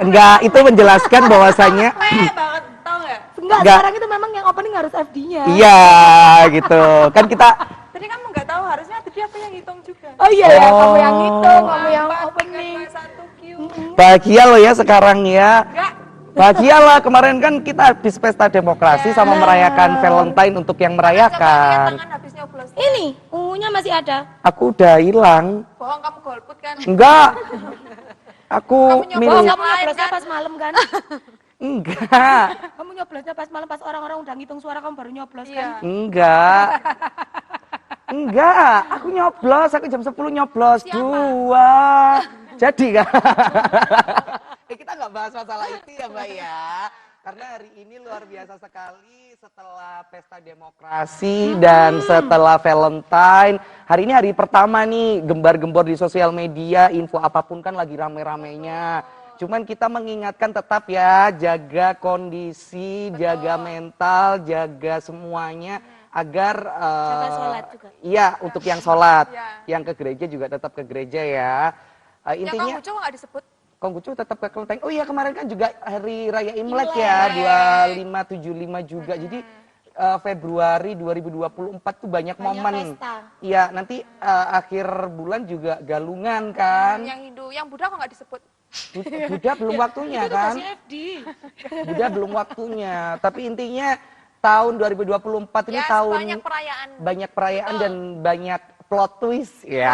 Enggak, itu menjelaskan bahwasanya banget, tau nggak? Enggak, sekarang itu memang yang opening harus FD-nya. iya gitu. Kan kita Tadi kamu nggak tahu, harusnya tadi aku yang hitung juga. Oh iya ya, kamu yang Oh. itu, kamu yang opening. 1 Q. bahagia loh ya sekarang ya. Enggak. Bahagia lah, kemarin kan kita habis pesta demokrasi sama merayakan Valentine untuk yang Coba lihat merayakan. tangan habis nyoblos. Ini ungunya masih ada. Aku udah hilang. Bohong, kamu golput kan? Enggak. Aku Kamu Oh, milih. kamu nyoblosnya pas malam kan? Enggak. Kamu nyoblosnya pas malam, pas orang-orang udah ngitung suara kamu baru nyoblos kan? Enggak. Enggak, aku nyoblos, aku jam 10 nyoblos. Dua. Jadi kan? Kita nggak bahas masalah itu ya Mbak ya. Karena hari ini luar biasa sekali setelah pesta demokrasi dan setelah Valentine. Hari ini hari pertama nih, gembar-gembor di sosial media, info apapun kan lagi rame-ramenya. Cuman kita mengingatkan tetap ya, jaga kondisi, jaga mental, jaga semuanya agar Jaga sholat juga. iya, untuk yang sholat, Ya. yang ke gereja juga tetap ke gereja ya. Yang Intinya kamu coba nggak disebut? Konghucu tetap ke kelenteng. Oh iya, kemarin kan juga hari raya Imlek Imlek. ya, 2575 juga. Jadi Februari 2024 tuh banyak momen. pesta. Iya, nanti akhir bulan juga galungan kan. Yang Hindu, yang Buddha kok nggak disebut? Buddha belum waktunya kan. Masih FD. Buddha belum waktunya. Tapi intinya tahun 2024 ini Ya, tahun banyak perayaan. banyak perayaan dan banyak plot twist. Ya.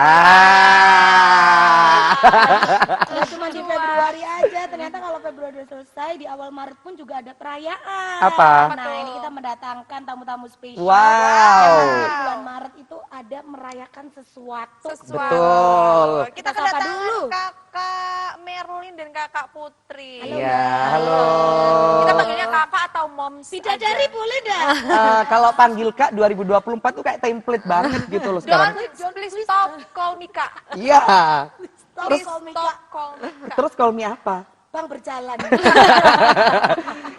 Nggak cuma di Februari aja, ternyata kalau Februari udah selesai, di awal Maret pun juga ada perayaan. Apa? Nah, ini kita mendatangkan tamu-tamu spesial. Wow. Yang di bulan Maret itu ada merayakan sesuatu. Betul. Kita sapa kedatangan dulu. Kakak Merlin dan Kakak Putri. Iya, halo. Kita panggilnya kakak atau moms. Bidadari boleh dah. Kalau panggil Kak 2024 tuh kayak template banget gitu loh sekarang. Please stop call me Kak. Iya. Please Call me, stop Kak. call me Kak. Terus call me apa? Bang berjalan.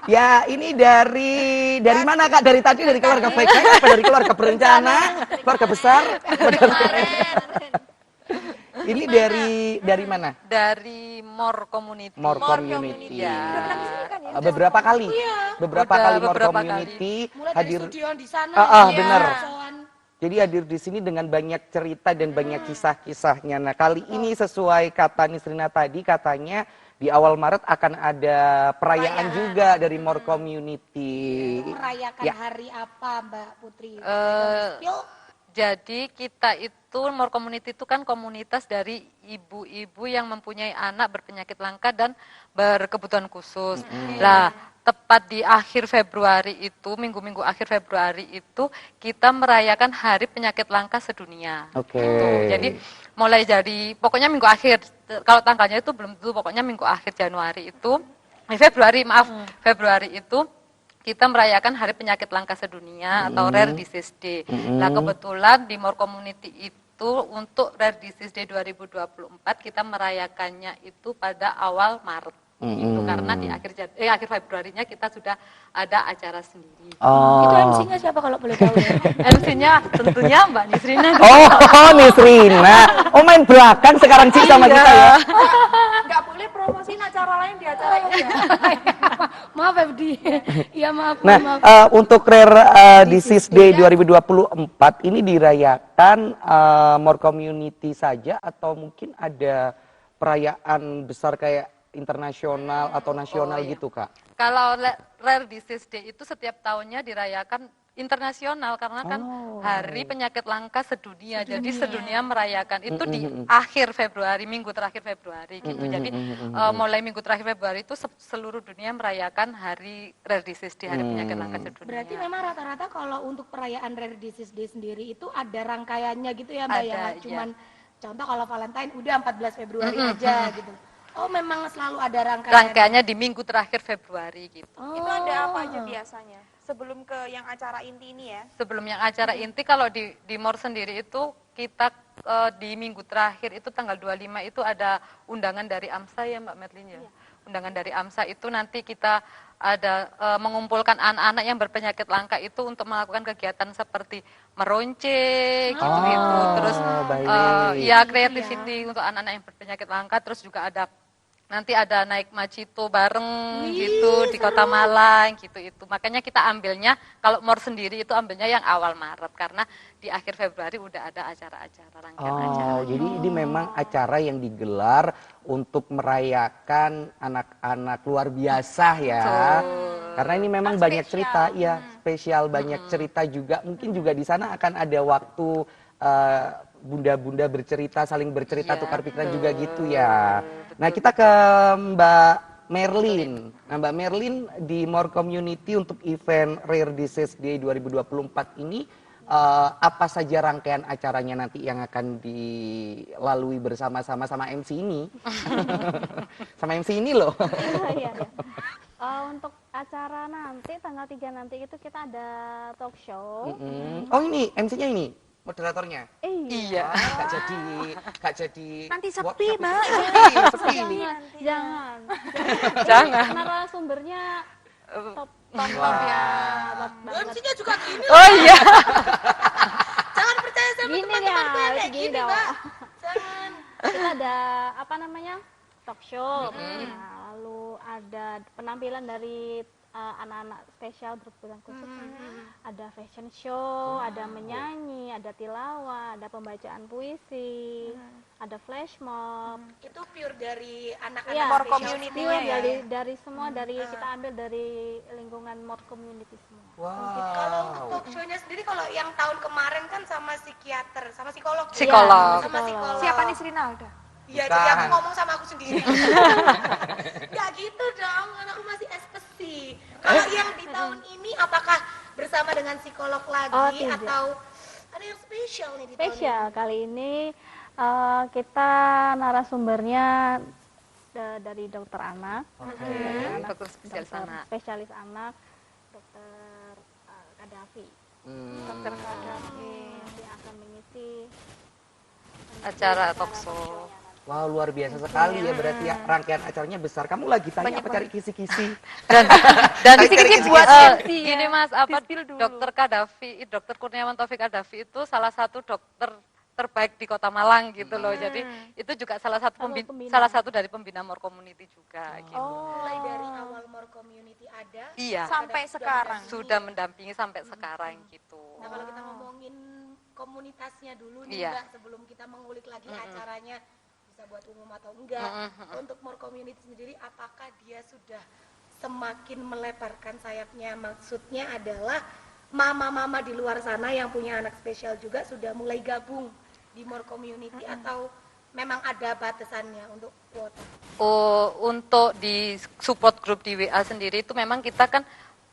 Ya, ini dari mana Kak? Dari tadi dari keluarga PK apa dari keluarga berencana? Keluarga besar? Ini dari mana? Dari More Community. More Community. Ya. Beberapa kali. Beberapa Udah kali More beberapa Community Mulai dari hadir. studio di sana. Bener. Soan. Jadi hadir di sini dengan banyak cerita dan banyak kisah-kisahnya. Nah, kali ini sesuai kata Nisrina tadi, katanya di awal Maret akan ada perayaan juga dari More Community. Merayakan Ya. hari apa Mbak Putri? Spill. Jadi kita itu More Community itu kan komunitas dari ibu-ibu yang mempunyai anak berpenyakit langka dan berkebutuhan khusus. Lah, tepat di akhir Februari itu, minggu-minggu akhir Februari itu kita merayakan Hari Penyakit Langka Sedunia. Oke. Gitu. Jadi mulai dari pokoknya minggu akhir, kalau tanggalnya itu belum tentu, pokoknya minggu akhir Januari itu, Februari itu kita merayakan Hari Penyakit Langka Sedunia atau Rare Disease Day. Nah, kebetulan di More Community itu untuk Rare Disease Day 2024 kita merayakannya itu pada awal Maret. Itu karena di akhir Februarinya kita sudah ada acara sendiri. Itu MC-nya siapa kalau boleh tahu ya? MC-nya tentunya Mbak Nisrina. Oh, Nisrina. Oh, main belakang sekarang sih sama kita ya. Nggak boleh promosiin acara lain di acara ini ya. Maaf FD. Iya maaf. Nah, maaf. untuk Rare Disease Day 2024 ini dirayakan More Community saja atau mungkin ada perayaan besar kayak internasional atau nasional gitu, Kak? Kalau Rare Disease Day itu setiap tahunnya dirayakan internasional karena kan Hari Penyakit Langka Sedunia. Jadi sedunia merayakan itu di akhir Februari, minggu terakhir Februari gitu. Jadi mulai minggu terakhir Februari itu seluruh dunia merayakan Hari Rare Disease Day, Hari Penyakit Langka Sedunia. Berarti memang rata-rata kalau untuk perayaan Rare Disease Day sendiri itu ada rangkaiannya gitu ya Mbak ya? Ada, Nggak cuman contoh kalau Valentine udah 14 Februari aja gitu. Oh memang selalu ada rangkaian. Rangkaiannya di minggu terakhir Februari gitu. Itu ada apa aja biasanya? Sebelum ke yang acara inti ini ya. Sebelum yang acara inti, kalau di More sendiri itu kita di minggu terakhir itu tanggal 25 itu ada undangan dari AMSA ya Mbak Merlin ya. Undangan dari AMSA itu nanti kita ada mengumpulkan anak-anak yang berpenyakit langka itu untuk melakukan kegiatan seperti meronceng gitu-gitu. Terus baik. ya creativity untuk anak-anak yang berpenyakit langka, terus juga ada nanti ada naik Macito bareng gitu di Kota Malang gitu itu. Makanya kita ambilnya kalau MOR sendiri itu ambilnya yang awal Maret karena di akhir Februari udah ada acara-acara rangkaian acara. Oh, jadi ini memang acara yang digelar untuk merayakan anak-anak luar biasa ya. Karena ini memang banyak cerita, ya spesial banyak cerita juga. Mungkin juga di sana akan ada waktu bunda-bunda bercerita, saling bercerita, Iya, tukar pikiran juga gitu ya. Nah, kita ke Mbak Merlin. Nah, Mbak Merlin di More Community untuk event Rare Disease Day 2024 ini apa saja rangkaian acaranya nanti yang akan dilalui bersama-sama sama MC ini? Sama MC ini loh. Iya, iya. Untuk acara nanti tanggal 3 nanti itu kita ada talk show. Oh, ini MC-nya ini, moderatornya. Iya. Gak jadi. Nanti sepi, workshop. Mbak. Sepi. Jangan. Jangan. Narasumbernya top Wah. ya, top banget. MC-nya juga gini. Oh iya. Jangan percaya sama Gini teman-temanku yang ya, kayak gini gini, dong. Mbak. Jangan. Kita ada apa namanya? Talk show. Nah, lalu ada penampilan dari anak-anak spesial berkebutuhan khusus. Ada fashion show, ada menyanyi, ada tilawah, ada pembacaan puisi, ada flash mob. Itu pure dari anak-anak Iya, More spesial community-nya semua. ya. dari semua kita ambil dari lingkungan More Community semua. Kalau untuk talk show-nya sendiri, kalau yang tahun kemarin kan sama psikiater, sama psikolog. ya? Psikolog. Sama psikolog. Siapa nih Srinalda? Iya, Bukan. jadi aku ngomong sama aku sendiri. Ya gitu dong, kan aku masih ekspesi. Kalau yang di tahun ini, apakah bersama dengan psikolog lagi Oh, tidak. atau ada yang spesial nih di tahun Spesial kali ini kita narasumbernya dari dokter anak, Dokter spesialis anak. spesialis anak, dokter Kadafi. Dokter Kadafi. Nanti akan mengisi Acara talk show. Wow, luar biasa sekali ya, berarti ya rangkaian acaranya besar. Kamu lagi tanya apa cari kisi-kisi? Dan Kisi-kisi buat buat gini Mas, apa Di-spill dulu. Dokter Kadafi, Dokter Kurniawan Taufik Kadafi itu salah satu dokter terbaik di Kota Malang gitu loh. Jadi itu juga salah satu pembina. salah satu dari pembina More Community juga gitu. mulai dari awal More Community ada Iya. Sampai sekarang. Sudah mendampingi sampai sekarang gitu. Nah, kalau kita ngomongin komunitasnya dulu nih Iya. Mbak, sebelum kita mengulik lagi acaranya bisa buat umum atau enggak. Untuk More Community sendiri, apakah dia sudah semakin melebarkan sayapnya? Maksudnya adalah mama-mama di luar sana yang punya anak spesial juga sudah mulai gabung di More Community atau memang ada batasannya untuk kuota? Untuk di support group di WA sendiri itu memang kita kan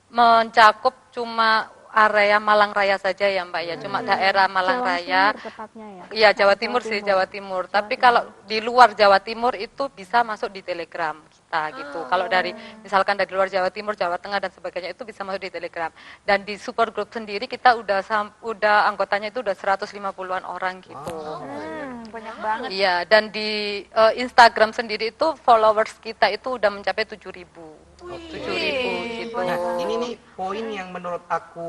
mencakup cuma area Malang Raya saja ya Mbak ya, cuma daerah Malang Jawa Raya. Timur tepatnya ya. Iya Jawa Timur sih, Jawa Timur. Tapi kalau di luar Jawa Timur itu bisa masuk di Telegram kita gitu. Kalau dari misalkan dari luar Jawa Timur, Jawa Tengah dan sebagainya itu bisa masuk di Telegram. Dan di support group sendiri kita udah anggotanya itu udah 150-an orang gitu. Banyak banget. Iya, dan di Instagram sendiri itu followers kita itu udah mencapai 7.000. 7.000 gitu. Nah, ini nih poin yang menurut aku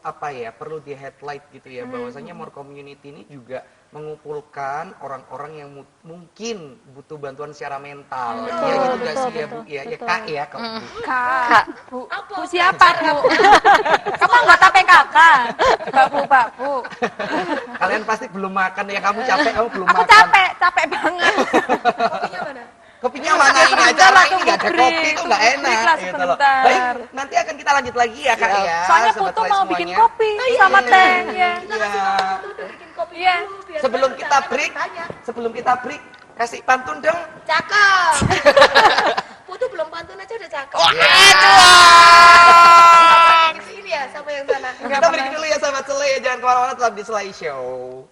apa ya, perlu di headlight gitu ya, bahwasanya More Community ini juga mengumpulkan orang-orang yang mungkin butuh bantuan secara mental. Ya gitu gak sih ya Bu? Ya, ya Kak ya Kak. Bu. Kak. Bu siapa, Bu? Kamu anggota PKK? Pak Bu. Kalian pasti belum makan ya, kamu capek, kamu belum Aku makan. capek banget. Kopinya mana? Kopinya mana ini Sebentar acara lah, ini tunggu nggak ada break, kopi itu tunggu nggak break enak lah gitu loh. sebentar. Baik, nanti akan kita lanjut lagi ya Kak ya. Soalnya Sobat Putu mau Live bikin semuanya. kopi sama tehnya. Iya. Bikin kopi Iya. dulu biar Sebelum dia kita bisa break, tanya. sebelum kita break kasih pantun dong. Cakep. Putu belum pantun aja udah cakep. Ini ya sama yang sana. Kita break dulu ya sahabat Selai, jangan kemana-mana, tetap di Selai Show.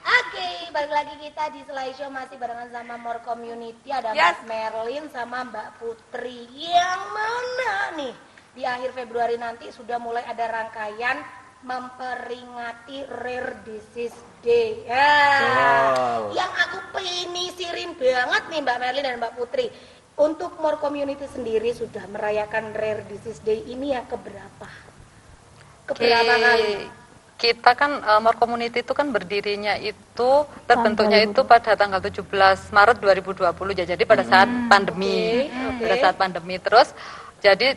Oke, balik lagi kita di Selai Show masih barengan sama More Community. Ada Yes. Mbak Merlin sama Mbak Putri. Yang mana nih? Di akhir Februari nanti sudah mulai ada rangkaian memperingati Rare Disease Day. Ya, Betul. yang aku penisirin banget nih Mbak Merlin dan Mbak Putri. Untuk More Community sendiri sudah merayakan Rare Disease Day ini yang keberapa? Keberapa kali? Kita kan More Community itu kan berdirinya itu terbentuknya itu pada tanggal 17 Maret 2020 ya. Jadi pada saat pandemi. Oke. Pada saat pandemi terus jadi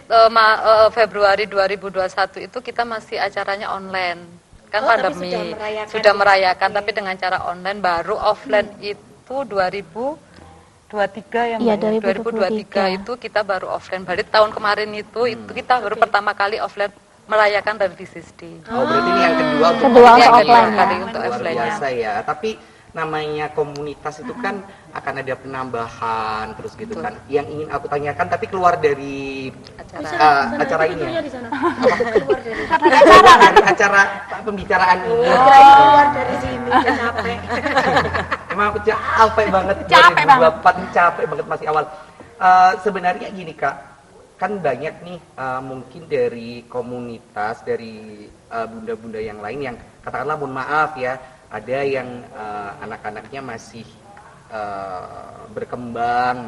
Februari 2021 itu kita masih acaranya online. Kan Oh, tapi pandemi. sudah merayakan Sudah ya? merayakan Oke. tapi dengan cara online, baru offline itu 2023 Iya, 2023 itu kita baru offline. Berarti tahun kemarin itu kita baru pertama kali offline merayakan Rare Disease Day. Oh, berarti ini yang kedua untuk Kedua offline untuk ya. offline ya. Kali untuk Luar offline. biasa ya. Tapi namanya komunitas itu kan akan ada penambahan terus gitu kan. Yang ingin aku tanyakan tapi keluar dari acara ini ya. Di sana. Keluar dari Keluar dari acara pembicaraan ini. keluar dari sini capek. Emang aku capek banget 2024 ini capek banget masih awal. Sebenarnya gini Kak, kan banyak nih mungkin dari komunitas, dari bunda-bunda yang lain yang katakanlah mohon maaf ya, ada yang anak-anaknya masih berkembang,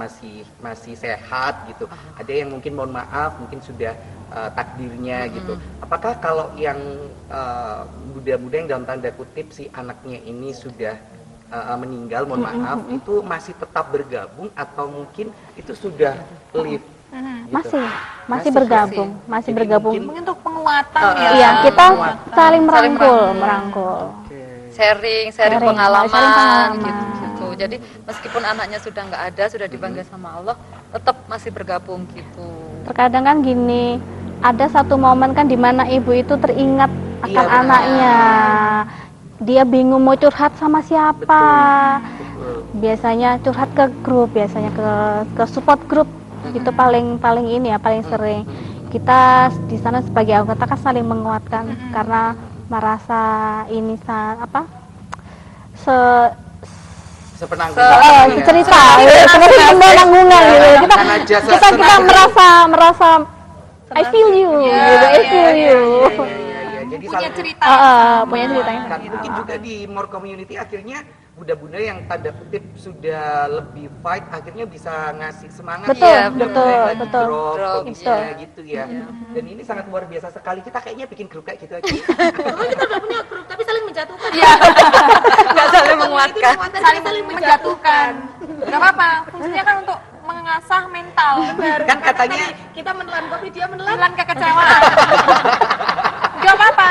masih sehat gitu. Ada yang mungkin mohon maaf mungkin sudah takdirnya gitu. Apakah kalau yang bunda-bunda yang dalam tanda kutip si anaknya ini sudah meninggal, mohon maaf, itu masih tetap bergabung atau mungkin itu sudah leave? Gitu. Masih bergabung, masih Jadi bergabung. mungkin- Mungkin untuk penguatan ya. Iya, kita penguatan. saling Saling merangkul. sharing Sharing, pengalaman, sharing pengalaman. gitu. Jadi meskipun anaknya sudah nggak ada, sudah dipanggil sama Allah, tetap masih bergabung gitu. Terkadang kan gini, ada satu momen kan di mana ibu itu teringat akan Iya, benar. anaknya. Dia bingung mau curhat sama siapa. Betul. Biasanya curhat ke grup, biasanya ke support grup. Itu paling ini ya, paling sering. Kita di sana sebagai anggota kan saling menguatkan karena merasa ini Sepenanggungan ya. cerita seperti penanggungan gitu. Kita merasa I feel you gitu, I feel you. Iya, jadi Punya saling- cerita. Punya ceritanya. Kan mungkin juga di More Community akhirnya bunda-bunda yang tanda kutip sudah lebih fight akhirnya bisa ngasih semangat Betul, ya, betul, mereka betul. drop kondisinya Betul. gitu ya. Dan ini sangat luar biasa sekali. Kita kayaknya bikin grup kayak gitu aja. Oh, kita udah punya grup tapi saling menjatuhkan. Nggak saling menguatkan. Saling menjatuhkan. Gak apa-apa, fungsinya kan untuk mengasah mental. Kan katanya Kita menelan kopi, dia menelan. Menelan kekecewaan. Gak apa-apa.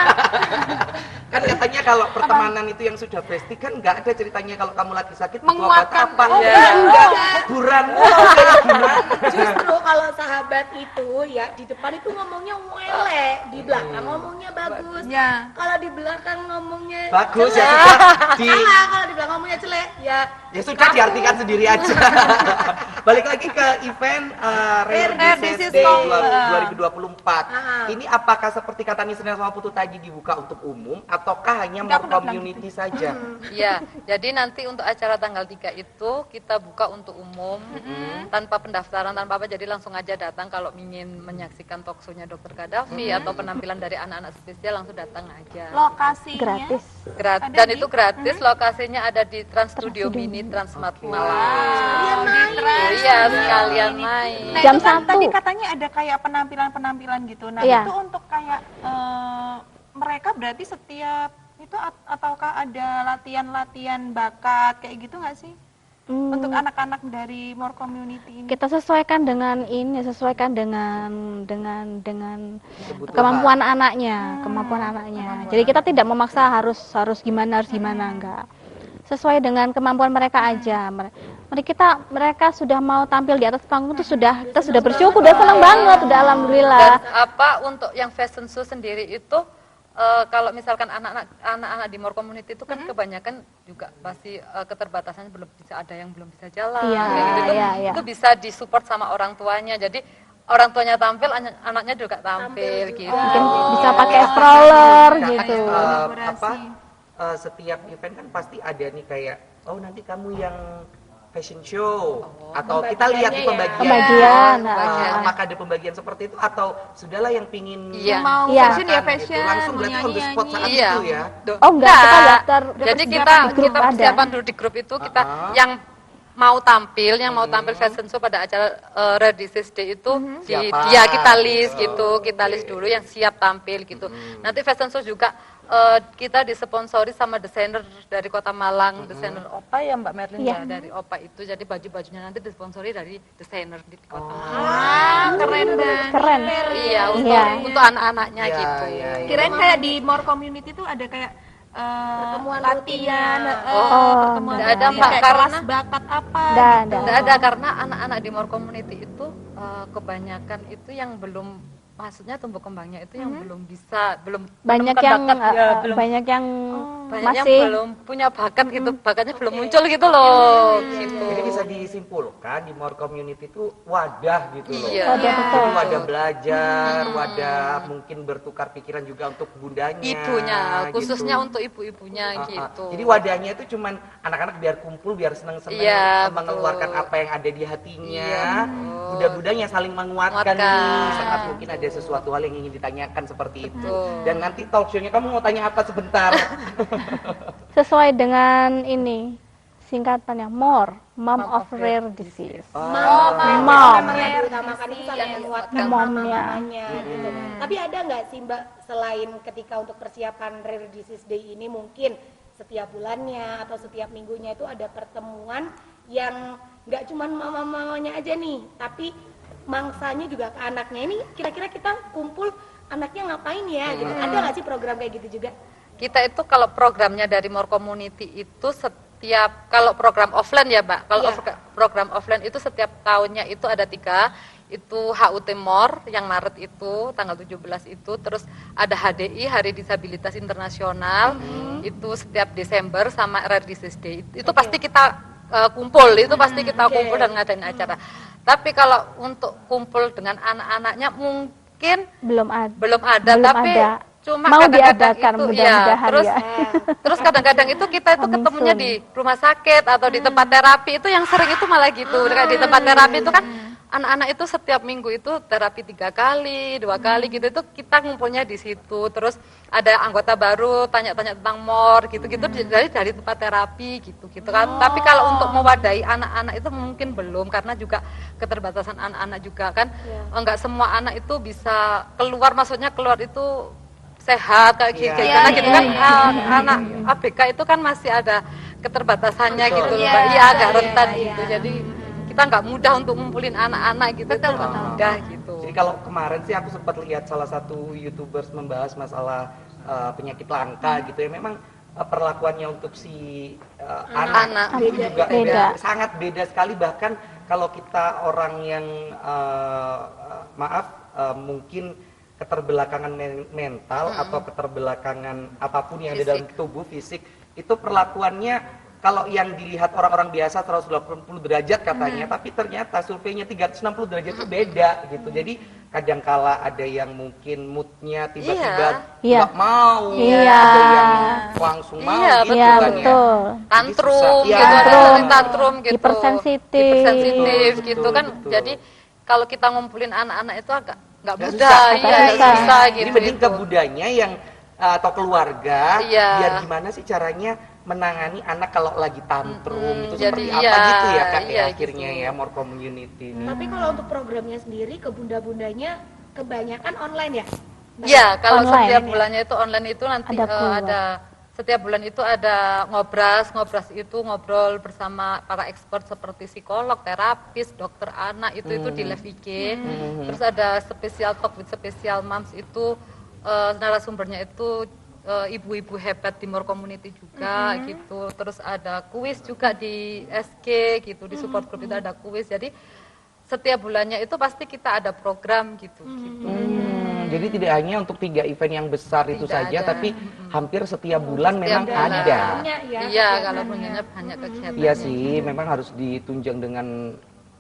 kan katanya kalau pertemanan itu yang sudah bestie kan nggak ada ceritanya kalau kamu lagi sakit butuh obat Menguatkan. apa Oh, enggak kuburanmu kayak gimana. Justru kalau sahabat itu ya di depan itu ngomongnya wele, di belakang ngomongnya bagus. Ya. Kalau di belakang ngomongnya Bagus ya jelek. sudah di Salah, kalau di belakang ngomongnya jelek ya. ya sudah diartikan sendiri aja. Balik lagi ke event Rare Disease Day 2024. Ini apakah seperti kata Nisrina sama Putu tadi dibuka untuk umum ataukah hanya Enggak, More aku udah bilang Community saja? Iya, jadi nanti untuk acara tanggal 3 itu kita buka untuk umum tanpa pendaftaran, tanpa apa, jadi langsung aja datang kalau ingin menyaksikan talkshow-nya Dr. Gaddafi atau penampilan dari anak-anak spesial langsung datang aja. Lokasinya. Gratis. Dan Ada itu gratis, lokasinya ada di Trans Studio Mini Transmart Malang. Di Trans. Iya, sekalian main. Nah, Jam itu kan 1. tadi katanya ada kayak penampilan-penampilan gitu. Nah, Iya. itu untuk kayak mereka berarti setiap itu ataukah ada latihan-latihan bakat kayak gitu nggak sih? Untuk anak-anak dari More Community ini. Kita sesuaikan dengan kemampuan anaknya, Jadi kita tidak memaksa harus gimana enggak. Sesuai dengan kemampuan mereka aja. Mereka sudah mau tampil di atas panggung itu kita sudah bersyukur, udah senang banget, udah alhamdulillah. Dan untuk yang fashion show sendiri itu kalau misalkan anak-anak di More Community itu kan kebanyakan juga pasti keterbatasannya belum bisa, ada yang belum bisa jalan, Iya, kayak gitu. iya. Itu bisa disupport sama orang tuanya. Jadi orang tuanya tampil, anaknya juga tampil gitu. Mungkin bisa pakai stroller Nah, gitu. setiap event kan pasti ada nih kayak nanti kamu yang fashion show atau kita lihat di pembagian, Pembagian, apakah ada pembagian seperti itu atau sudahlah yang pingin Iya. Mau Iya. fashion ya gitu. fashion, langsung mau berarti on the spot saat Iya. itu ya. Oh enggak, kita daftar. Jadi persiapan kita di grup kita ada. persiapan dulu di grup itu kita yang mau tampil fashion show pada acara Rare Disease Day itu Siapa? kita list gitu, kita list dulu yang siap tampil gitu. Nanti fashion show juga kita disponsori sama desainer dari Kota Malang, desainer Opa ya Mbak Merlin Iya. ya dari Opa itu. Jadi baju-bajunya nanti disponsori dari desainer di Kota Malang. Ah, keren banget. Keren. Iya, Iya. untuk anak-anaknya Iya, gitu. iya, iya. Kirain kayak di More Community tuh ada kayak Pertemuan latihan, rutinnya. pertemuan Nggak ada, rutin, Mbak, kayak karena- kelas bakat apa Dan, gitu. Tidak ada karena anak-anak di More Community itu kebanyakan itu yang belum maksudnya tumbuh kembangnya itu yang belum bisa belum banyak menemukan yang bakat, ya, belum banyak yang banyak yang masih belum punya bakat gitu bakatnya belum muncul gitu loh gitu. Jadi bisa disimpulkan di More Community itu wadah gitu loh. Iya. Wadah, betul. Jadi wadah belajar, wadah mungkin bertukar pikiran juga untuk bundanya. Ibunya gitu. khususnya untuk ibu-ibunya Ah, ah. gitu. Jadi wadahnya itu cuman anak-anak biar kumpul, biar seneng-seneng Iya, mengeluarkan betul. apa yang ada di hatinya. Iya, betul. Budak-budaknya saling menguatkan Menguatkan. nih saat mungkin ada sesuatu hal yang ingin ditanyakan seperti itu. Betul. Dan nanti talk show-nya kamu mau tanya apa sebentar? sesuai dengan ini singkatannya Mom of Rare Disease. Mom. Mom. Memang yang diutamakan itu sangat menguatkan Momnya. mamanya gitu. Tapi ada nggak sih Mbak selain ketika untuk persiapan Rare Disease Day ini mungkin setiap bulannya atau setiap minggunya itu ada pertemuan yang nggak cuma mama-mamanya aja nih, tapi mangsanya juga ke anaknya. Ini kira-kira kita kumpul anaknya ngapain ya gitu. Ada nggak sih program kayak gitu juga? Kita itu kalau programnya dari More Community itu setiap kalau program offline ya Mbak, kalau Iya. program offline itu setiap tahunnya itu ada 3, itu HUT More yang Maret itu tanggal 17 itu, terus ada HDI Hari Disabilitas Internasional itu setiap Desember sama Rare Disease Day itu pasti kita kumpul, itu pasti kita kumpul dan ngadain acara. Tapi kalau untuk kumpul dengan anak-anaknya mungkin Belum ada. belum ada, Belum tapi ada. cuma Mau kadang-kadang diadakan itu mudah-mudahan terus ya. terus kadang-kadang itu kita itu Coming ketemunya soon. di rumah sakit atau di tempat terapi, itu yang sering itu malah gitu. Kayak di tempat terapi itu kan anak-anak itu setiap minggu itu terapi 3 kali 2 kali gitu, itu kita ngumpulnya di situ. Terus ada anggota baru tanya-tanya tentang MOR gitu-gitu dari tempat terapi gitu kan. Tapi kalau untuk mewadahi anak-anak itu mungkin belum, karena juga keterbatasan anak-anak juga kan. Enggak semua anak itu bisa keluar, maksudnya keluar itu sehat kayak gitu, Iya. karena Iya, gitu iya, kan. iya. Anak ABK itu kan masih ada keterbatasannya Betul. gitu loh, Iya, Mbak. Iya, agak iya, rentan iya. gitu. Jadi kita nggak mudah untuk ngumpulin anak-anak gitu, itu nggak mudah gitu. Jadi kalau kemarin sih aku sempat lihat salah satu YouTubers membahas masalah penyakit langka gitu ya, memang perlakuannya untuk si anak Anak. itu juga Beda. sangat beda sekali. Bahkan kalau kita orang yang mungkin keterbelakangan mental atau keterbelakangan apapun yang ada dalam tubuh fisik, itu perlakuannya kalau yang dilihat orang-orang biasa 180 derajat katanya, tapi ternyata surveinya 360 derajat itu beda gitu. Jadi kadangkala ada yang mungkin moodnya tiba-tiba Iya. nggak mau, Iya. ada yang langsung mau Iya, gitu Iya, kan ya. betul. Tantrum Jadi susah. gitu, ada Iya. sering tantrum gitu. Hipersensitif. Hipersensitif Betul, gitu kan. betul. Jadi kalau kita ngumpulin anak-anak itu agak nggak Nggak mudah, susah, iya agak nggak susah. susah Jadi gitu. mending ke itu. budanya yang atau keluarga, Iya. biar gimana sih caranya menangani anak kalau lagi tantrum itu jadi seperti apa iya, gitu ya Kak iya, ya akhirnya gitu. ya More Community ini. Tapi kalau untuk programnya sendiri ke bunda-bundanya kebanyakan online ya? Iya, kalau Online. setiap bulannya itu online itu nanti Ada keluar. ada setiap bulan itu ada ngobras itu ngobrol bersama para expert seperti psikolog, terapis, dokter anak itu di live IG. Terus ada special talk with special moms itu narasumbernya itu ibu-ibu hebat di More Community juga gitu. Terus ada kuis juga di SG gitu, di support group itu ada kuis. Jadi setiap bulannya itu pasti kita ada program gitu. Jadi tidak hanya untuk 3 event yang besar itu Tidak saja, ada. tapi hampir setiap bulan Setiap memang bulan. ada. Banyak ya. Iya, kalau punyanya banyak kegiatan. Iya sih, memang harus ditunjang dengan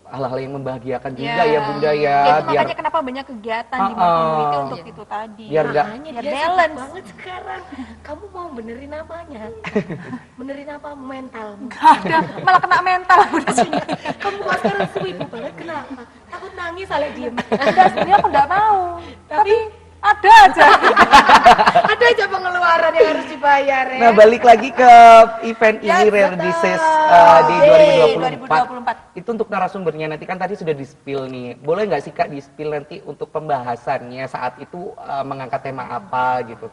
hal-hal yang membahagiakan juga Iya. ya Bunda ya, Itu biar makanya kenapa banyak kegiatan di Ah, community ah. untuk itu tadi. biar nggak Makanya Biar dia sibuk balance. banget sekarang. Kamu mau benerin apanya? Benerin apa mentalmu? Ada malah kena mental aku di sini. Kamu kok sekarang swibu banget kenapa? Takut nangis soalnya diem. Udah sebenarnya aku nggak tahu. Tapi ada aja. Ada aja pengeluaran yang harus dibayar ya. Nah, balik lagi ke event Ya, ini Rare betul. Disease di Yeay, 2024. Itu untuk narasumbernya nanti kan tadi sudah di-spill nih. Boleh nggak sih Kak di-spill nanti untuk pembahasannya saat itu mengangkat tema apa gitu?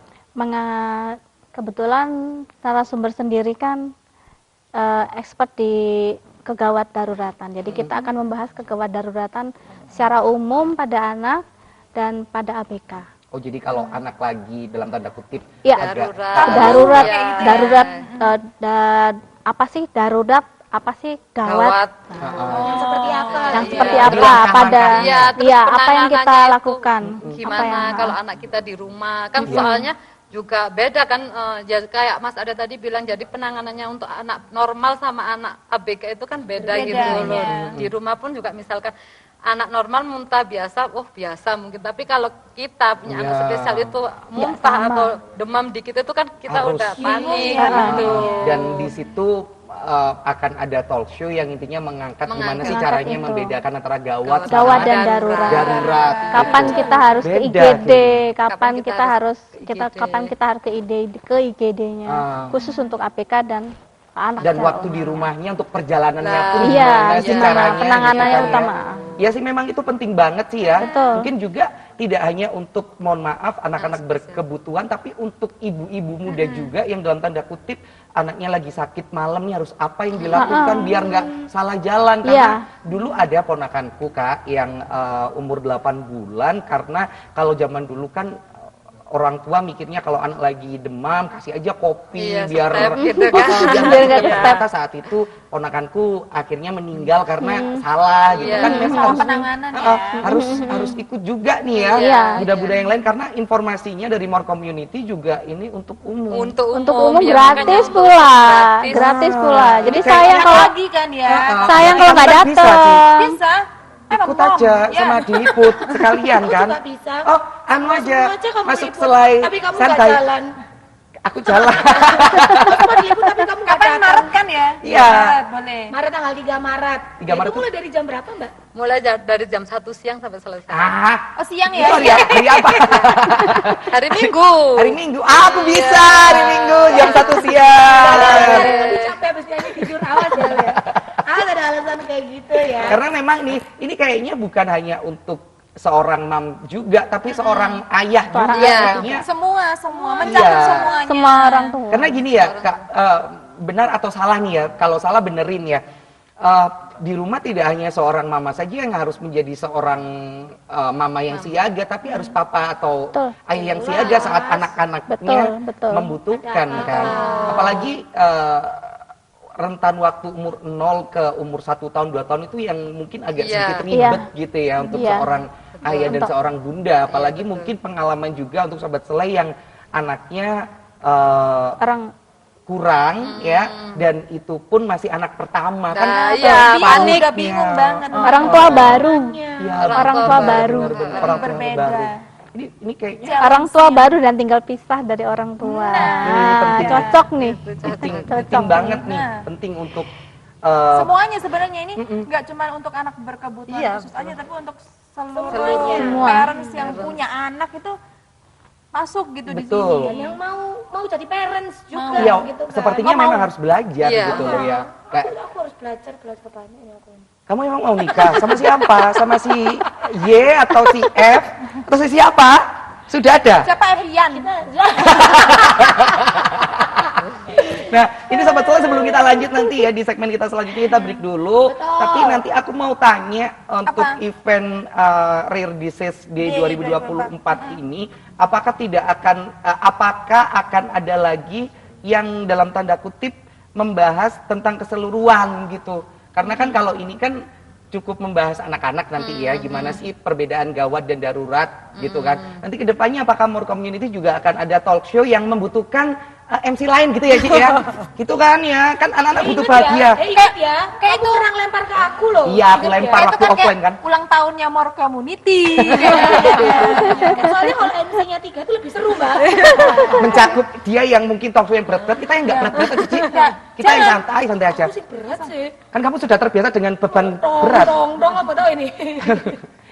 Kebetulan narasumber sendiri kan expert di kegawat daruratan. Jadi kita akan membahas kegawat daruratan secara umum pada anak dan pada ABK. Oh, jadi kalau anak lagi dalam tanda kutip Ya, agak darurat, Ya. darurat, apa sih darurat, apa sih gawat, Yang seperti apa? yang Iya. seperti Jadi apa langkah-langkahnya. pada, Iya, terus ya apa yang kita penanganannya itu lakukan, Gimana kalau anak kita di rumah? Kan Iya. soalnya juga beda kan, ya kayak Mas Ada tadi bilang, jadi penanganannya untuk anak normal sama anak ABK itu kan beda Berbeda, gitu loh. iya. Di rumah pun juga misalkan anak normal muntah biasa, oh biasa mungkin. Tapi kalau kita punya anak Iya. spesial itu muntah sama. atau demam dikit itu kan kita Harus. udah panik Iya. gitu. dan di situ akan ada talk show yang intinya mengangkat gimana sih Mengangkat caranya itu. membedakan antara gawat gawat sama dan darurat. darurat. Kapan gitu. kita harus ke Beda IGD, gitu. kapan kita harus IGD. kapan kita harus ke IGD-nya, Ah. khusus untuk APK dan anak. Dan secara waktu di umum. rumahnya untuk perjalanannya Nah, pun iya, gimana sih gimana caranya penanganannya gitu kan ya. utama. Ya sih memang itu penting banget sih ya. Betul. Mungkin juga tidak hanya untuk mohon maaf anak-anak berkebutuhan tapi untuk ibu-ibu muda juga yang dalam tanda kutip anaknya lagi sakit malamnya harus apa yang dilakukan biar nggak salah jalan karena dulu ada ponakanku Kak yang umur 8 bulan karena kalau zaman dulu kan orang tua mikirnya kalau anak lagi demam kasih aja kopi Iya, biar step gitu kan. biar Biar nggak ternyata step. saat itu ponakanku akhirnya meninggal karena salah gitu Iya. kan memang Salah harus penanganan ya. harus ikut juga nih ya Iya. budak-budak yang lain karena informasinya dari More Community juga ini untuk umum. Untuk Untuk umum ya, gratis makanya pula, gratis. gratis pula. Jadi Ini sayang kayaknya kalau Lagi kan ya. sayang kalau nggak Bisa, Ci. datang. Bisa. Ikut aja sama diliput sekalian kan. juga bisa. Oh, anu aja kamu masuk ikut. selai Tapi kamu nggak santai. jalan. Aku jalan. Kamu diliput tapi kamu nggak Kapan datang. Maret kan ya? Iya. Boleh. Maret tanggal 3 Maret. 3 Maret Itu mulai dari jam berapa, Mbak? Mulai dari jam 1 siang sampai selesai. Oh siang itu ya? hari apa? Hari Minggu. Hari Minggu. Aku bisa hari Minggu jam 1 siang. Kamu capek habis nyanyi tidur awas ya. Le. Awas ada alasan kayak gitu ya. Karena memang nih, ini kayaknya bukan hanya untuk seorang mam juga, tapi seorang ayah juga Iya. kayaknya. Semua mencakup Iya. semuanya. semua orang tua. Karena gini ya, Kak, benar atau salah nih ya, kalau salah benerin ya. Di rumah tidak hanya seorang mama saja yang harus menjadi seorang mama yang siaga, tapi harus papa atau Betul. ayah yang siaga saat anak-anaknya Betul. membutuhkan kan. Apalagi rentan waktu umur 0 ke umur 1 tahun 2 tahun itu yang mungkin agak Iya. sedikit ribet gitu ya untuk Iya. seorang ayah dan Untuk- seorang bunda, apalagi mungkin pengalaman juga untuk sobat selai yang anaknya Orang kurang ya, dan itu pun masih anak pertama kan. Nah, panik iya, panik, udah ya. bingung banget. orang tua baru. Iya, Orang tua baru. bener-bener orang tua Berbeda. baru. Ini kayaknya Orang tua baru dan tinggal pisah dari orang tua. ini penting. Cocok nih. penting Cocok banget nih, Nah. penting untuk Semuanya sebenarnya ini nggak cuma untuk anak berkebutuhan Iya, khusus aja, tapi untuk seluruh Semua. parents yang punya anak itu masuk gitu di Betul. Dan sini. yang mau jadi parents juga ya, gitu kan. sepertinya memang harus belajar Iya. gitu loh ya. Kayak, Aku harus belajar banyak ya aku. kamu emang mau nikah sama siapa? Sama si Y atau si F atau si siapa? Sudah ada. Siapa Evian? Nah, ini sobat Solar sebelum kita lanjut nanti ya di segmen kita selanjutnya kita break dulu. Tapi nanti aku mau tanya untuk Apa? event Rare Disease di 2024 ini, apakah akan ada lagi yang dalam tanda kutip membahas tentang keseluruhan gitu? Karena kan kalau ini kan cukup membahas anak-anak nanti ya, gimana sih perbedaan gawat dan darurat gitu kan. Nanti kedepannya apakah More Community juga akan ada talk show yang membutuhkan MC lain gitu ya Ci ya. Gitu kan ya, kan anak-anak butuh bahagia. Ingat ya, kayak itu orang lempar ke aku loh. Iya, aku Ingat lempar ya? waktu offline kan. Ulang tahunnya More Community. Soalnya kalau MC-nya 3 itu lebih seru, Mbak. Mencakup dia yang mungkin talk show yang berat-berat, kita yang nggak berat-berat aja Ci. Kita yang santai aja. Aku sih berat sih. Kan kamu sudah terbiasa dengan beban Dong, berat. dong, apa tau ini?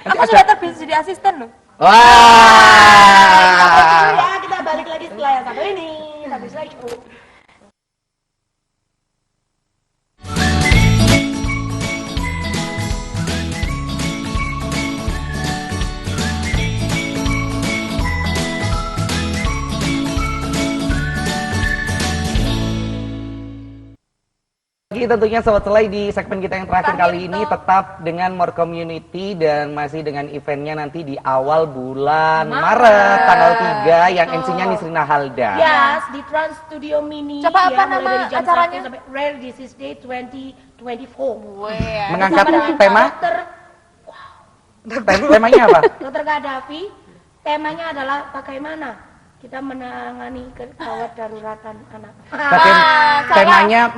Aku sudah terbiasa jadi asisten loh. Wah. Ya, kita balik lagi setelah yang satu ini. Habis lagi. Lagi tentunya Sobat Selai di segmen kita yang terakhir kali ini tetap dengan More Community dan masih dengan eventnya nanti di awal bulan Maret tanggal 3 yang MC-nya Nisrina Halda. Yes, di Trans Studio Mini. Coba apa mulai nama dari jam acaranya? 1 sampai Rare Disease Day 2024. Mengangkat Bersama dengan tema? Temanya apa? Dokter Gaddafi, temanya adalah bagaimana kita menangani gawat daruratan anak. Temanya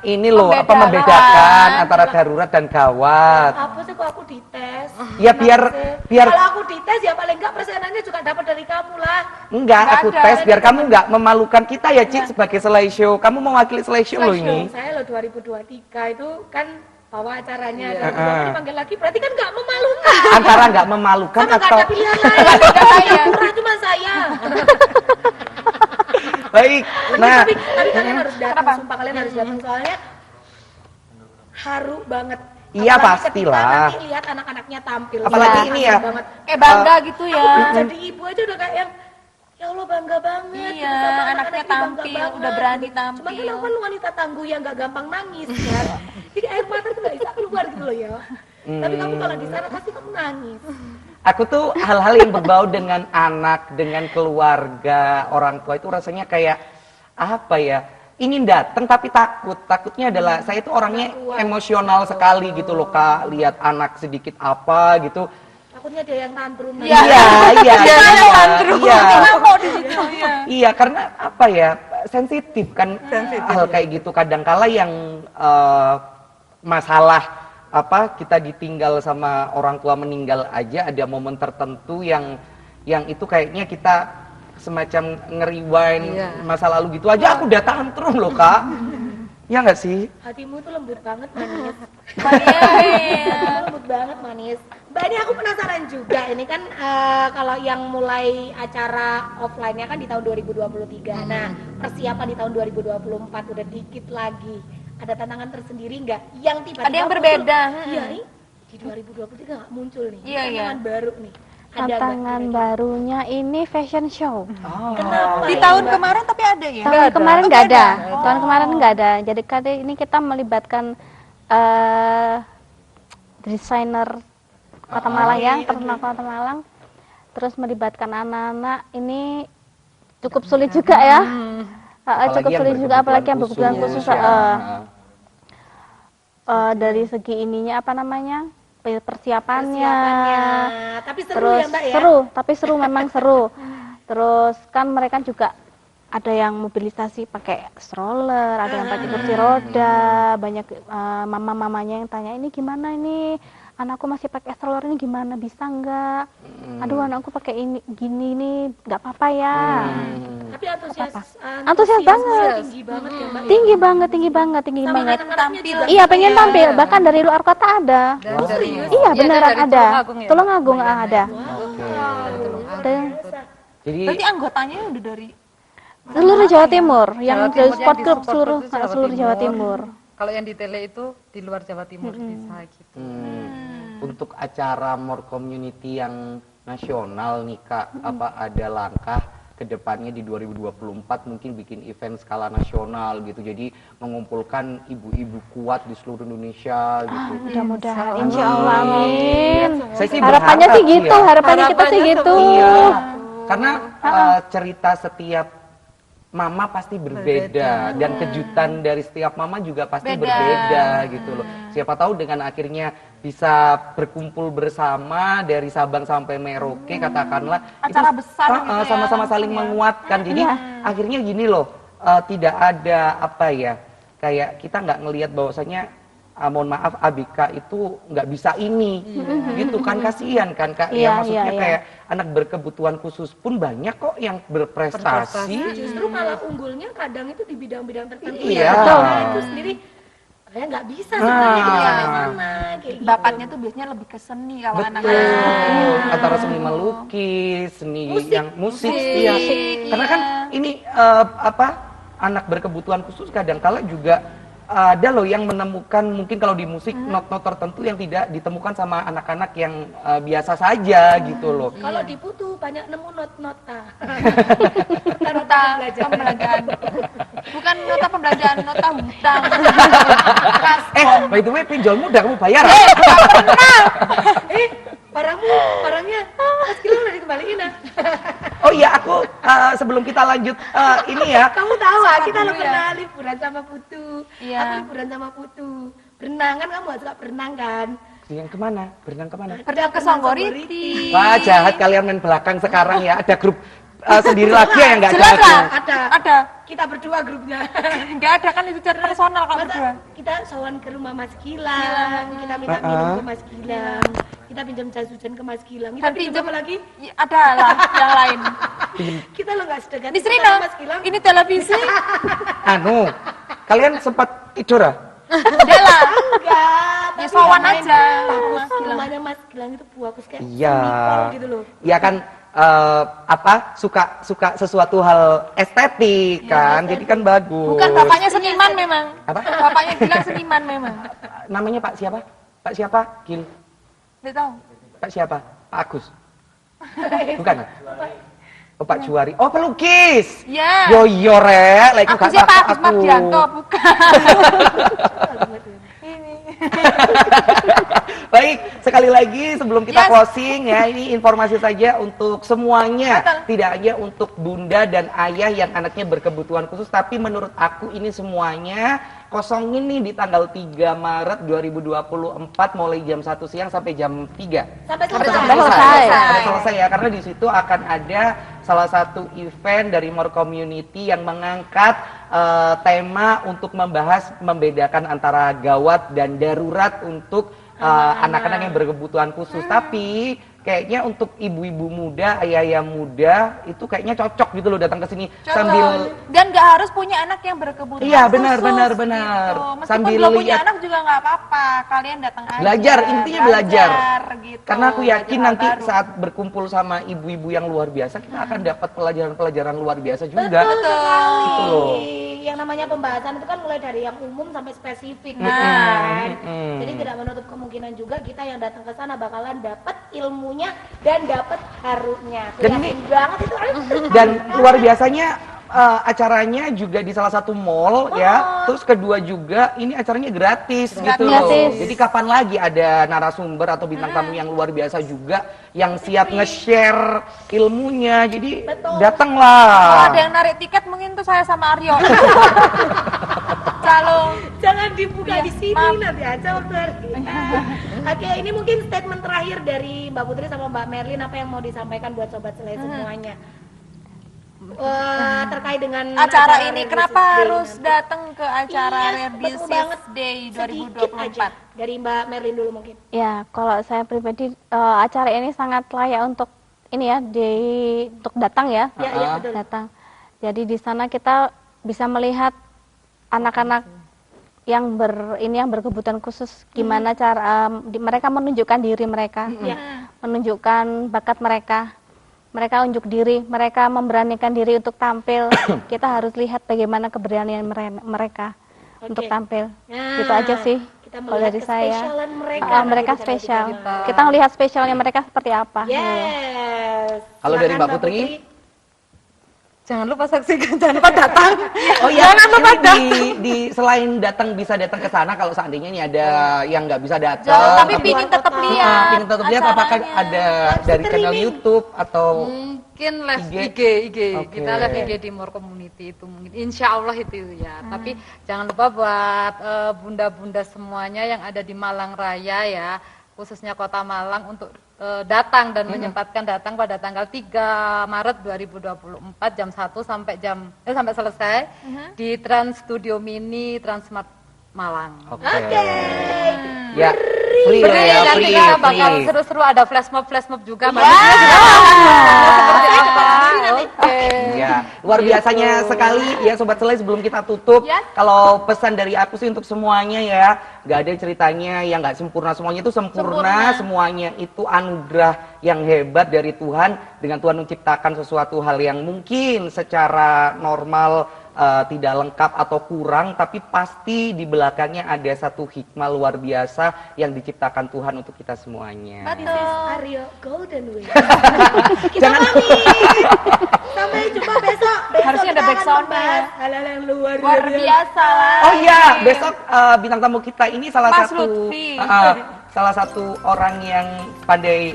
ini loh apa membedakan antara darurat dan gawat. Apa sih kok aku dites? Ya biar Kalau aku dites ya paling enggak persenannya juga dapat dari kamu lah. enggak aku tes biar kamu enggak memalukan kita ya Cik sebagai Selai Show. Kamu mewakili Selai Show loh ini. Saya lo 2023 itu kan bawa acaranya dan dipanggil lagi berarti kan enggak memalukan. Antara enggak memalukan Sama enggak atau ada pilihan lain. Saya kurang cuma saya. baik. Nah, Tapi kalian harus datang, sumpah kalian harus datang soalnya haru banget. Iya, Apalagi pastilah. ketika nanti lihat anak-anaknya tampil. Apalagi Iya, ini ya, banget. Kayak bangga gitu ya. Aku jadi ibu aja udah kayak yang ya Allah bangga banget. Iya, Sama anaknya anak-anak ini bangga tampil, banget. udah berani Cuma kan tampil. aku kan wanita tangguh yang gak gampang nangis kan. Jadi air mata tuh gak bisa keluar gitu loh ya. Tapi kamu kalau di sana pasti kamu nangis. aku tuh hal-hal yang berbau dengan anak, dengan keluarga, orang tua itu rasanya kayak apa ya? Ingin datang tapi takut. Takutnya adalah saya itu orangnya emosional sekali gitu loh Kak. Lihat anak sedikit apa gitu. Takutnya dia yang tantrum. Iya, iya, iya. Mau di situ ya. Iya, karena apa ya? Sensitif kan hal kayak gitu. Kadangkala yang masalah apa kita ditinggal sama orang tua meninggal aja ada momen tertentu yang itu kayaknya kita semacam nge-rewind masa lalu gitu aja aku udah tantrum loh Kak. Ya nggak sih? Hatimu tuh lembut banget manis. Iya. Lembut banget manis. Mbak ini aku penasaran juga ini kan kalau yang mulai acara offline-nya kan di tahun 2023. Nah persiapan di tahun 2024 udah dikit lagi. Ada tantangan tersendiri nggak? Yang tiba-tiba Ada yang berbeda. Iya nih di 2023 nggak muncul nih. Iya, Tantangan baru nih. Ada nggak Tantangan kira-kira? barunya ini fashion show. Kenapa? Di ya? tahun kemarin tapi ada ya? Tahun kemarin nggak ada. Tahun kemarin nggak ada. Jadi kali ini kita melibatkan desainer Kota Malang ya, terkenal Kota Malang. Terus melibatkan anak-anak ini cukup sulit juga ya. Cukup sulit juga apalagi yang berkebutuhan khusus. Dari segi ininya apa namanya? Persiapannya. Tapi seru Terus ya Mbak ya. seru, tapi seru memang seru. Terus kan mereka juga ada yang mobilisasi pakai stroller, ada yang pakai kursi roda, banyak mama-mamanya yang tanya ini gimana ini anakku masih pakai stroller ini gimana bisa nggak? Aduh anakku pakai ini gini nih nggak apa-apa ya. Tapi Antusias banget. Tinggi banget ya Mbak. Tinggi banget, tinggi banget, tinggi Sama banget. anak-anaknya juga. Iya pengen tampil, bahkan dari luar kota ada. Iya beneran dari ada. Tulungagung ya? Tulungagung ada. Dan Jadi Berarti anggotanya udah dari seluruh Jawa Timur, yang Jawa dari Timur, sport yang club di support seluruh itu Jawa seluruh Jawa Timur. Timur. Kalau yang di tele itu di luar Jawa Timur bisa gitu. untuk acara More Community yang nasional nih Kak, apa ada langkah ke depannya di 2024 mungkin bikin event skala nasional gitu. Jadi mengumpulkan ibu-ibu kuat di seluruh Indonesia gitu. Mudah-mudahan insya Allah amin. Saya sih Harapannya berharap sih gitu, ya. harapannya kita sih gitu. Iya. Karena cerita setiap mama pasti berbeda dan kejutan dari setiap mama juga pasti berbeda gitu loh. Siapa tahu dengan akhirnya bisa berkumpul bersama dari Sabang sampai Merauke katakanlah Acara itu besar gitu ya. sama-sama saling menguatkan. Jadi akhirnya gini loh, tidak ada apa ya, kayak kita nggak ngelihat bahwasanya mohon maaf ABK itu nggak bisa ini, gitu kan, kasihan kan Kak. Iya, Ya maksudnya iya, iya. kayak anak berkebutuhan khusus pun banyak kok yang berprestasi. Justru malah unggulnya kadang itu di bidang-bidang tertentu Iya. ya. Betul. Nah, itu sendiri saya nggak bisa sebenarnya di sana kayak gitu. Bakatnya tuh biasanya lebih ke seni kalau Betul, anak-anak. antara seni melukis, seni Musik. yang musik, iya. Karena kan ini anak berkebutuhan khusus kadang-kala juga ada loh yang menemukan mungkin kalau di musik not-not tertentu yang tidak ditemukan sama anak-anak yang biasa saja gitu loh. Kalau di Putu banyak nemu not-nota. Nota pembelajaran. Bukan nota pembelajaran, nota hutang. By the way, pinjolmu udah kamu bayar? Barangnya Mas Gilang udah dikembaliin ah. Oh iya, aku sebelum kita lanjut ini ya. Kamu tahu ah, kita dulu ya. pernah liburan sama Putu. Iya. Aku liburan sama Putu. Berenang kan, kamu gak suka berenang kan? Yang kemana? Berenang kemana? Berenang ke Songgoriti. Wah, jahat kalian main belakang sekarang ya. Ada grup sendiri lagi yang nggak Jelas ada. lah. Ada. Ada. Kita berdua grupnya. Enggak ada kan itu chat personal kalau berdua. Masa kita sowan ke rumah Mas Gilang, kita minta minum ke Mas Gilang, kita pinjam jas hujan ke Mas Gilang, kita Dan pinjam pinjam apa lagi? Ya, ada lah yang lain. Kita lo nggak sedekat Di itu Srina, sama Mas Gilang. ini televisi. Anu, kalian sempat tidur ah? Udah lah. Enggak, Ya tapi sowan main aja. bagus. Mas Gilang. Rumahnya Mas Gilang itu bagus kayak Iya. semi-pol gitu loh. Iya kan suka sesuatu hal estetik kan. Jadi kan bagus. Bukan bapaknya seniman memang. Apa? Bapaknya bilang seniman memang. Namanya Pak siapa? Pak siapa? Gil. Tidak tahu. Pak siapa? Pak Agus. Bukan. Oh, Pak Juwari. Oh, pelukis. Ya. Yo yo rek, lek Aku gak siapa? takut Agus aku. Mardianto, bukan. Baik, sekali lagi sebelum kita Yes. closing ya, ini informasi saja untuk semuanya. Betul. Tidak hanya untuk bunda dan ayah yang anaknya berkebutuhan khusus, tapi menurut aku ini semuanya kosongin nih di tanggal 3 Maret 2024 mulai jam 1 siang sampai jam 3. Sampai Sampai selesai. Sampai selesai ya, karena di situ akan ada salah satu event dari More Community yang mengangkat tema untuk membahas membedakan antara gawat dan darurat untuk anak-anak yang berkebutuhan khusus. Tapi kayaknya untuk ibu-ibu muda, ayah-ayah muda itu kayaknya cocok gitu loh datang ke sini sambil Dan nggak harus punya anak yang berkebutuhan Iya, benar, khusus, benar. gitu. Meskipun Sambil belum punya lihat- anak juga nggak apa-apa. Kalian datang aja. belajar, intinya belajar. Gitu. Karena aku yakin Belajar hal nanti baru. saat berkumpul sama ibu-ibu yang luar biasa, kita akan dapat pelajaran-pelajaran luar biasa juga. Betul sekali. Gitu loh. Yang namanya pembahasan itu kan mulai dari yang umum sampai spesifik Mm-mm, kan. mm-mm. Jadi tidak menutup kemungkinan juga kita yang datang ke sana bakalan dapat ilmunya dan dapat harunya. Aku Dan yakin ini- banget itu. Dan luar biasanya acaranya juga di salah satu mall ya. Terus kedua juga ini acaranya gratis gitu loh. Gratis. Jadi kapan lagi ada narasumber atau bintang tamu yang luar biasa juga yang siap nge-share ilmunya. Jadi Betul. Kalau datanglah. ada yang narik tiket mungkin tuh saya sama Aryo. Calung. Jangan dibuka Iya, di sini maaf. nanti aja waktu hari. Oke, ini mungkin statement terakhir dari Mbak Putri sama Mbak Merlin, apa yang mau disampaikan buat sobat Selai semuanya? Terkait dengan Acara ini Rare kenapa Disease Day harus nanti. datang ke acara Iya, Rare betul Disease banget. Day Sedikit aja 2024? dari Mbak Merlin dulu mungkin. Ya, kalau saya pribadi acara ini sangat layak untuk ini ya untuk datang ya. Ya, iya betul. Datang. Jadi di sana kita bisa melihat anak-anak yang yang berkebutuhan khusus gimana cara mereka menunjukkan diri mereka, Ya. menunjukkan bakat mereka. Mereka unjuk diri, mereka memberanikan diri untuk tampil. Kita harus lihat bagaimana keberanian mereka untuk Oke. tampil. Nah, Gitu aja sih. kita Kalau melihat dari saya. kespesialan mereka. Mereka Nanti spesial. kita. Kita melihat spesialnya mereka seperti apa. Yes. Kalau dari Silakan, Mbak Putri? Jangan lupa saksikan, jangan lupa datang. Oh iya, ini selain bisa datang ke sana kalau seandainya ini ada yang nggak bisa datang. Tapi pingin tetap lihat. Pingin tetap lihat apakah acaranya. ada dari channel streaming. YouTube atau Mungkin live IG. IG. Oke. Kita live IG di More Community itu mungkin. Insya Allah itu ya. Tapi jangan lupa buat bunda-bunda semuanya yang ada di Malang Raya ya. khususnya Kota Malang untuk datang dan menyempatkan datang pada tanggal 3 Maret 2024 jam 1 sampai selesai di Trans Studio Mini Transmart Malang. Oke. Ya, free lah ya, Nanti free. kita bakal seru-seru, ada flash mob juga. Mbak Iya. Lucia juga seperti apa? Oke. Ya, luar biasanya sekali ya Sobat Selai. Sebelum kita tutup, kalau pesan dari aku sih untuk semuanya ya, nggak ada ceritanya yang nggak sempurna, semuanya itu sempurna, semuanya itu anugerah yang hebat dari Tuhan. Dengan Tuhan menciptakan sesuatu hal yang mungkin secara normal tidak lengkap atau kurang, tapi pasti di belakangnya ada satu hikmah luar biasa yang diciptakan Tuhan untuk kita semuanya. This is Aryo Golden Way. Jangan Sampai jumpa besok. Harusnya ada back sound-nya. Hal-hal yang luar biasa lah. Oh iya, besok bintang tamu kita ini salah Mas satu Lutfi. salah satu orang yang pandai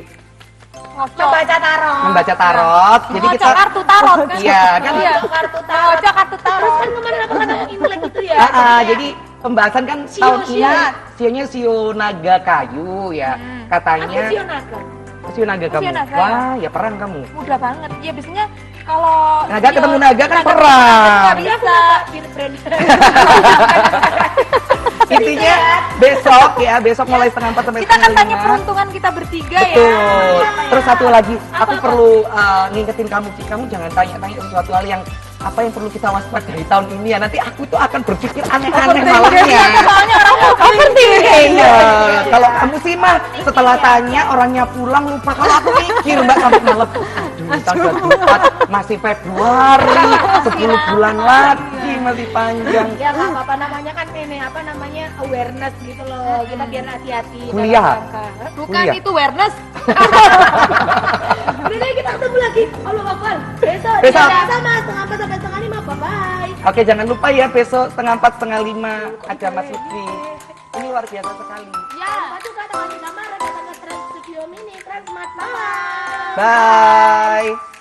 Membaca tarot. membaca tarot. Jadi kita kartu tarot kan? Iya, kan? Kartu tarot. Baca kartu Terus tarot. kan kemarin aku ketemu Imlek itu ya. Jadi pembahasan kan tahun ini sionya sio naga kayu ya. Katanya Aku Sionaga. sio naga kamu. naga. Wah, ya perang kamu. Mudah banget. Ya biasanya kalau Naga sio- ketemu naga kan naga perang. nggak bisa. Intinya besok ya, besok mulai setengah 4 sampai Kita kan setengah tanya 5. peruntungan kita bertiga ya. Betul. Terus satu lagi, aku perlu ngingetin kamu, Ci. Kamu jangan tanya-tanya sesuatu hal yang apa yang perlu kita waspadai tahun ini ya. Nanti aku tuh akan berpikir aneh-aneh malamnya. Soalnya orang Iya, kalau kamu sih mah setelah tanya orangnya pulang lupa. Kalau aku mikir Mbak sampai malam. Aduh, tanggal 24 masih Februari, 10 bulan lagi masih panjang. Ya nggak apa-apa, namanya kan ini apa namanya awareness gitu loh. Kita biar hati-hati. dalam Kuliah. rangka. bukan Kuliah. itu awareness. Udah deh, kita ketemu lagi. Allah Akbar. Besok. Besok. Jam sama setengah 4 sampai setengah 5. Bye bye. Oke, jangan lupa ya besok setengah 4 setengah 5 ada Mas Lutfi. Ini luar biasa sekali. Ya. Satu kata tanggal 3 Maret datang ke Trans Studio Mini Transmart Malang. Bye.